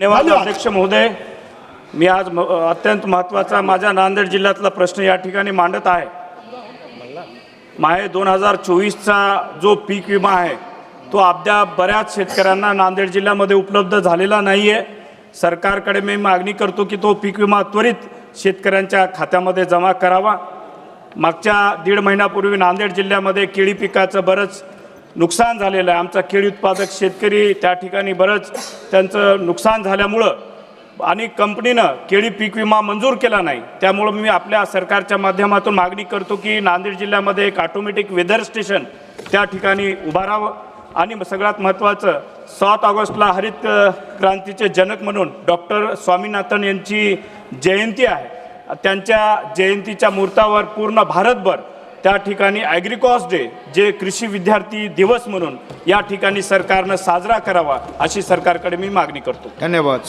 धन्यवाद अध्यक्ष महोदय। मी आज अत्यंत महत्त्वाचा माझ्या नांदेड जिल्ह्यातला प्रश्न या ठिकाणी मांडत आहे। माहे 2024चा जो पीक विमा आहे तो अद्याप बऱ्याच शेतकऱ्यांना नांदेड जिल्ह्यामध्ये उपलब्ध झालेला नाही आहे। सरकारकडे मी मागणी करतो की तो पीक विमा त्वरित शेतकऱ्यांच्या खात्यामध्ये जमा करावा। मागच्या 1.5 महिन्यापूर्वी नांदेड जिल्ह्यामध्ये केळी पिकाचं बरंच नुकसान झालेलं आहे। आमचा केळी उत्पादक शेतकरी त्या ठिकाणी बरंच त्यांचं नुकसान झाल्यामुळं आणि कंपनीनं केळी पीक विमा मंजूर केला नाही। त्यामुळे मी आपल्या सरकारच्या माध्यमातून मागणी करतो की नांदेड जिल्ह्यामध्ये एक ऑटोमॅटिक वेदर स्टेशन त्या ठिकाणी उभारावं। आणि सगळ्यात महत्त्वाचं 7 ऑगस्टला हरित क्रांतीचे जनक म्हणून डॉक्टर स्वामीनाथन यांची जयंती आहे। त्यांच्या जयंतीच्या मुहूर्तावर पूर्ण भारतभर त्या ठिकाणी ॲग्रिकॉस डे जे कृषी विद्यार्थी दिवस म्हणून या ठिकाणी सरकारनं साजरा करावा अशी सरकारकडे मी मागणी करतो। धन्यवाद।